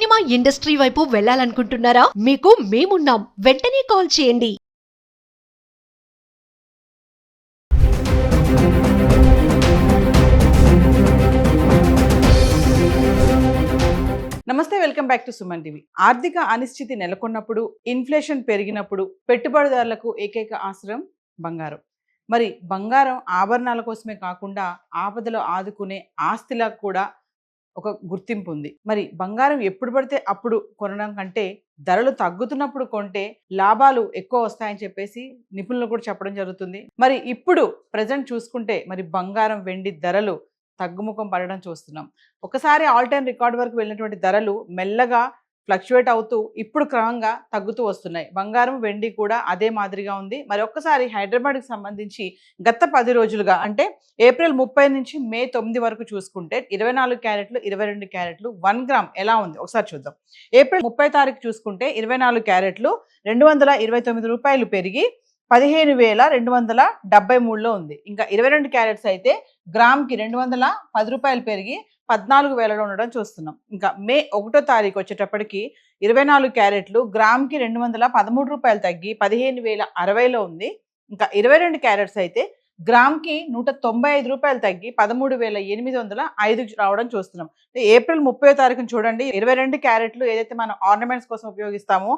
Cinema industry వైపు వెళ్ళాలనుకుంటున్నారా? మీకు మేమున్నాం. వెంటనే కాల్ చేయండి. నమస్తే, welcome back to Suman TV. ఆర్థిక అనిశ్చితి నెలకొన్నప్పుడు, ఇన్ఫ్లేషన్ పెరిగినప్పుడు పెట్టుబడిదారులకు ఏకైక ఆశ్రయం బంగారం. మరి బంగారం ఆభరణాల కోసమే కాకుండా ఆపదలో ఆదుకునే ఆస్తిలా కూడా ఒక గుర్తింపు ఉంది. మరి బంగారం ఎప్పుడు పడితే అప్పుడు కొనడం కంటే ధరలు తగ్గుతున్నప్పుడు కొంటే లాభాలు ఎక్కువ వస్తాయని చెప్పేసి నిపుణులు కూడా చెప్పడం జరుగుతుంది. మరి ఇప్పుడు ప్రజెంట్ చూసుకుంటే మరి బంగారం, వెండి ధరలు తగ్గుముఖం పడడం చూస్తున్నాం. ఒకసారి ఆల్ టైమ్ రికార్డ్ వరకు వెళ్ళినటువంటి ధరలు మెల్లగా ఫ్లక్చువేట్ అవుతూ ఇప్పుడు క్రమంగా తగ్గుతూ వస్తున్నాయి. బంగారం, వెండి కూడా అదే మాదిరిగా ఉంది. మరి ఒక్కసారి హైదరాబాద్కి సంబంధించి గత 10 రోజులుగా అంటే ఏప్రిల్ 30 నుంచి మే 9 వరకు చూసుకుంటే 24 క్యారెట్లు, 22 క్యారెట్లు 1 గ్రామ్ ఎలా ఉంది ఒకసారి చూద్దాం. ఏప్రిల్ 30 తారీఖు చూసుకుంటే 24 క్యారెట్లు 229 రూపాయలు పెరిగి 15,273లో ఉంది. ఇంకా 22 క్యారెట్స్ అయితే గ్రామ్కి 210 రూపాయలు పెరిగి 14,000లో ఉండడం చూస్తున్నాం. ఇంకా మే 1 తారీఖు వచ్చేటప్పటికి 24 క్యారెట్లు గ్రామ్కి 213 రూపాయలు తగ్గి 15,060లో ఉంది. ఇంకా 22 క్యారెట్స్ అయితే గ్రామ్కి 195 రూపాయలు తగ్గి 13,805 రావడం చూస్తున్నాం. ఏప్రిల్ 30 తారీఖున చూడండి, 22 క్యారెట్లు ఏదైతే మనం ఆర్నమెంట్స్ కోసం ఉపయోగిస్తామో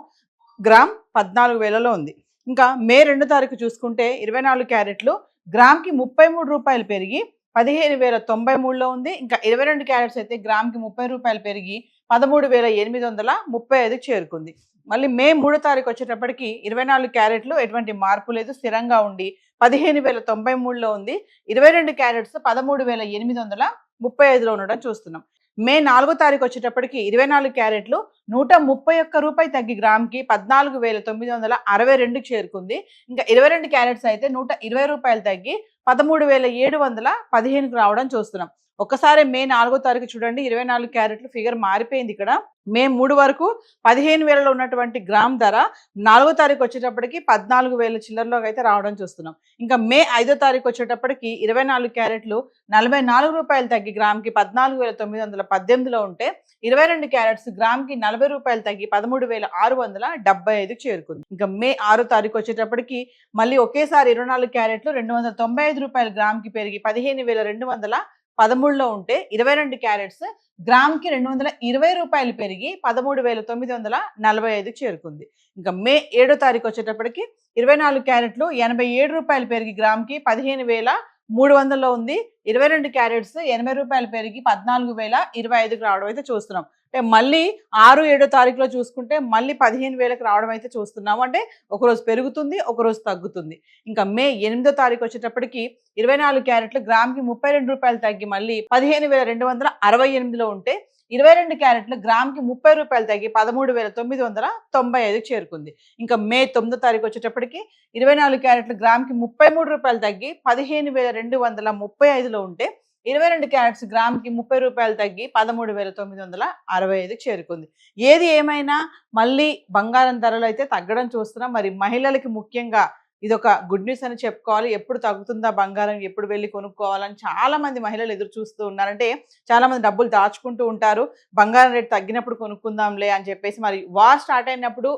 గ్రామ్ 14,000లో ఉంది. ఇంకా మే 2 తారీఖు చూసుకుంటే 24 క్యారెట్లు గ్రామ్కి 33 రూపాయలు పెరిగి 15,093లో ఉంది. ఇంకా 22 క్యారెట్స్ అయితే గ్రామ్కి 30 రూపాయలు పెరిగి 13,835 చేరుకుంది. మళ్ళీ మే 3 తారీఖు వచ్చేటప్పటికి 24 క్యారెట్లు ఎటువంటి మార్పు లేదు, స్థిరంగా ఉండి 15,093లో ఉంది. 22 క్యారెట్స్ 13,835లో ఉండడం చూస్తున్నాం. మే 4 తారీఖు వచ్చేటప్పటికి 24 క్యారెట్లు 131 రూపాయి తగ్గి గ్రామ్కి 14,962 చేరుకుంది. ఇంకా 22 క్యారెట్స్ అయితే 120 రూపాయలు తగ్గి 13,715కు రావడం చూస్తున్నాం. ఒక్కసారి మే 4 తారీఖు చూడండి, 24 క్యారెట్లు ఫిగర్ మారిపోయింది. ఇక్కడ మే 3 వరకు 15,000లో ఉన్నటువంటి గ్రామ్ ధర 4 తారీఖు వచ్చేటప్పటికి 14,000 చిల్లరలోకి అయితే రావడం చూస్తున్నాం. ఇంకా మే 5 తారీఖు వచ్చేటప్పటికి 24 క్యారెట్లు 44 రూపాయలు తగ్గి గ్రామ్కి 14,918లో ఉంటే 22 క్యారెట్స్ గ్రామ్కి 40 రూపాయలు తగ్గి 13,675 చేరుకుంది. ఇంకా మే 6 తారీఖు వచ్చేటప్పటికి మళ్ళీ ఒకేసారి 24 క్యారెట్లు 295 రూపాయలు గ్రామ్కి పెరిగి 15,213లో ఉంటే 22 క్యారెట్స్ గ్రామ్కి 220 రూపాయలు పెరిగి 13,945 చేరుకుంది. ఇంకా మే 7 తారీఖు వచ్చేటప్పటికి 24 క్యారెట్లు 87 రూపాయలు పెరిగి గ్రామ్కి 15,300లో ఉంది. 22 క్యారెట్స్ 80 రూపాయలు పెరిగి 14,025కు రావడం అయితే చూస్తున్నాం. అంటే మళ్ళీ 6, 7 తారీఖులో చూసుకుంటే మళ్ళీ 15,000కి రావడం అయితే చూస్తున్నాము. అంటే ఒకరోజు పెరుగుతుంది, ఒకరోజు తగ్గుతుంది. ఇంకా మే 8 తారీఖు వచ్చేటప్పటికి 24 క్యారెట్లు గ్రామ్కి 32 రూపాయలు తగ్గి మళ్ళీ 15,268లో ఉంటే 22 క్యారెట్లు గ్రామ్కి 30 రూపాయలు తగ్గి 13,995 చేరుకుంది. ఇంకా మే 9 తారీఖు వచ్చేటప్పటికి 24 క్యారెట్లు గ్రామ్కి 33 రూపాయలు తగ్గి 15,235లో ఉంటే 22 క్యారెట్స్ గ్రామ్కి 30 రూపాయలు తగ్గి 13,965 చేరుకుంది. ఏది ఏమైనా మళ్ళీ బంగారం ధరలు అయితే తగ్గడం చూస్తున్నాం. మరి మహిళలకి ముఖ్యంగా ఇదొక గుడ్ న్యూస్ అని చెప్పుకోవాలి. ఎప్పుడు తగ్గుతుందా బంగారం, ఎప్పుడు వెళ్ళి కొనుక్కోవాలని చాలా మంది మహిళలు ఎదురు చూస్తూ ఉన్నారంటే చాలా మంది డబ్బులు దాచుకుంటూ ఉంటారు. బంగారం రేటు తగ్గినప్పుడు కొనుక్కుందాంలే అని చెప్పేసి. మరి వార్ స్టార్ట్ అయినప్పుడు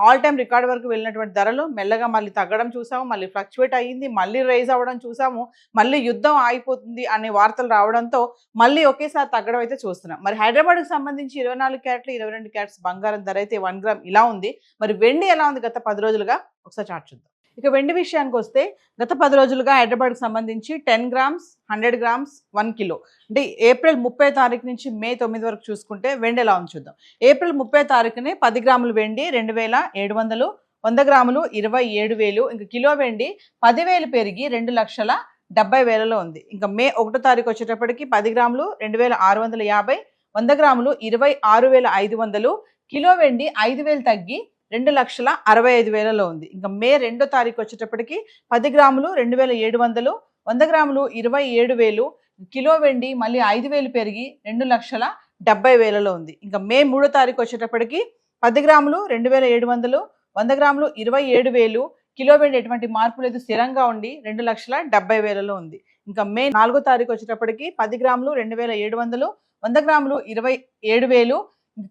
ఆల్ టైమ్ రికార్డ్ వరకు వెళ్ళినటువంటి ధరలు మెల్లగా మళ్ళీ తగ్గడం చూసాము, మళ్ళీ ఫ్లక్చువేట్ అయ్యింది, మళ్ళీ రైజ్ అవ్వడం చూసాము, మళ్ళీ యుద్ధం ఆగిపోతుంది అనే వార్తలు రావడంతో మళ్ళీ ఒకేసారి తగ్గడం అయితే చూస్తున్నాం. మరి హైదరాబాద్కి సంబంధించి 24 క్యారెట్లు 22 క్యారెట్స్ బంగారం ధర అయితే 1 గ్రామ్ ఇలా ఉంది. మరి వెండి ఎలా ఉంది గత 10 రోజులుగా ఒకసారి చార్ట్ చూద్దాం. ఇక వెండి విషయానికి వస్తే గత 10 రోజులుగా హైదరాబాద్కి సంబంధించి 10 గ్రామ్స్, 100 గ్రామ్స్, 1 కిలో అంటే ఏప్రిల్ 30 తారీఖు నుంచి మే 9 వరకు చూసుకుంటే వెండి ఎలా ఉంది చూద్దాం. ఏప్రిల్ 30 తారీఖునే 10 గ్రాములు వెండి 2,700, 100 గ్రాములు 27,000, ఇంకా కిలో వెండి 10,000 పెరిగి 2,70,000లో ఉంది. ఇంకా మే 1 తారీఖు వచ్చేటప్పటికి 10 గ్రాములు 2,650, 100 గ్రాములు 26,500, కిలో వెండి 5,000 తగ్గి 2,65,000లో ఉంది. ఇంకా మే 2 తారీఖు వచ్చేటప్పటికి 10 గ్రాములు 2,700, 100 గ్రాములు 27,000, కిలో వెండి మళ్ళీ 5,000 పెరిగి 2,70,000లో ఉంది. ఇంకా మే 3 తారీఖు వచ్చేటప్పటికి 10 గ్రాములు 2,700, 100 గ్రాములు 27,000, కిలో వెండి ఎటువంటి మార్పు లేదు, స్థిరంగా ఉండి 2,70,000లో ఉంది. ఇంకా మే 4 తారీఖు వచ్చేటప్పటికి 10 గ్రాములు 2,700, 100 గ్రాములు 27,000,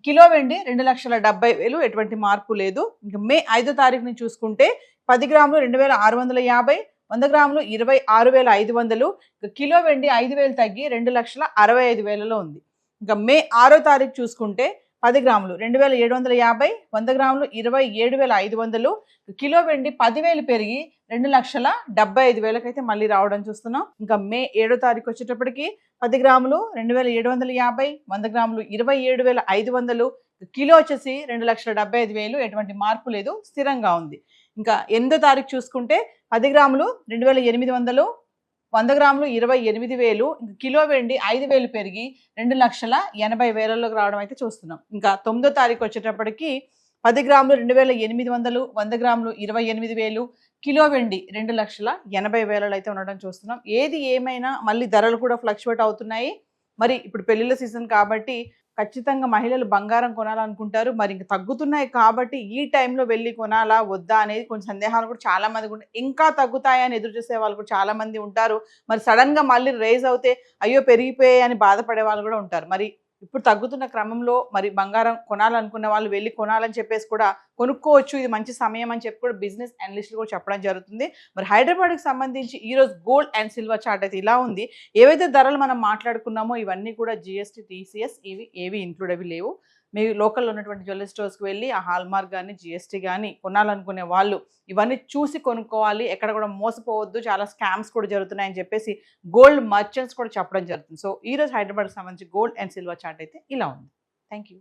కిలో వెండి 2,70,000, ఎటువంటి మార్పు లేదు. ఇంకా మే 5వ తారీఖు నుంచి చూసుకుంటే 10 గ్రాములు 2,650, 100 గ్రాములు 26,500, కిలో వెండి 5,000 తగ్గి 2,65,000లో ఉంది. ఇంకా మే 6వ తారీఖు చూసుకుంటే 10 గ్రాములు 2,750, 100 గ్రాములు 27,500, కిలో వెండి 10,000 పెరిగి 2,75,000 అయితే మళ్ళీ రావడం చూస్తున్నాం. ఇంకా మే 7వ తారీఖు వచ్చేటప్పటికి 10 గ్రాములు 2,750, 100 గ్రాములు 27,500, కిలో వచ్చేసి 2,75,000, ఎటువంటి మార్పు లేదు, స్థిరంగా ఉంది. ఇంకా 8వ తారీఖు చూసుకుంటే 10 గ్రాములు 2,800, 100 గ్రాములు 28,000, కిలో వెండి 5,000 పెరిగి 2,80,000లోకి రావడం అయితే చూస్తున్నాం. ఇంకా 9వ తారీఖు వచ్చేటప్పటికి 10 గ్రాములు 2,800, 100 గ్రాములు 28,000, కిలో వెండి 2,80,000 అయితే ఉండడం చూస్తున్నాం. ఏది ఏమైనా మళ్ళీ ధరలు కూడా ఫ్లక్చువేట్ అవుతున్నాయి. మరి ఇప్పుడు పెళ్లిళ్ళ సీజన్ కాబట్టి ఖచ్చితంగా మహిళలు బంగారం కొనాలనుకుంటారు. మరి ఇంక తగ్గుతున్నాయి కాబట్టి ఈ టైంలో వెళ్ళి కొనాలా వద్దా అనేది కొంచెం సందేహాలు కూడా చాలా మందికి ఉంటాయి. ఇంకా తగ్గుతాయని ఎదురు చూసే వాళ్ళు కూడా చాలా మంది ఉంటారు. మరి సడన్గా మళ్ళీ రైజ్ అవుతే అయ్యో పెరిగిపోయాయి అని బాధపడే వాళ్ళు కూడా ఉంటారు. మరి ఇప్పుడు తగ్గుతున్న క్రమంలో మరి బంగారం కొనాలనుకున్న వాళ్ళు వెళ్ళి కొనాలని చెప్పేసి కూడా కొనుక్కోవచ్చు, ఇది మంచి సమయం అని చెప్పి కూడా బిజినెస్ అనలిస్టులు కూడా చెప్పడం జరుగుతుంది. మరి హైదరాబాద్కి సంబంధించి ఈరోజు గోల్డ్ అండ్ సిల్వర్ చార్ట్ అయితే ఇలా ఉంది. ఏవైతే ధరలు మనం మాట్లాడుకున్నామో ఇవన్నీ కూడా జిఎస్టీ, టీసీఎస్ ఏవి ఇంక్లూడ్ అవి లేవు. మీరు లోకల్లో ఉన్నటువంటి జ్యువెలరీ స్టోర్స్కి వెళ్ళి ఆ హాల్మార్క్ కానీ జిఎస్టీ కానీ కొనాలనుకునే వాళ్ళు ఇవన్నీ చూసి కొనుక్కోవాలి, ఎక్కడ కూడా మోసపోవద్దు, చాలా స్కామ్స్ కూడా జరుగుతున్నాయని చెప్పేసి గోల్డ్ మర్చెంట్స్ కూడా చెప్పడం జరుగుతుంది. సో ఈరోజు హైదరాబాద్కి సంబంధించి గోల్డ్ అండ్ సిల్వర్ చార్ట్ అయితే ఇలా ఉంది. Thank you.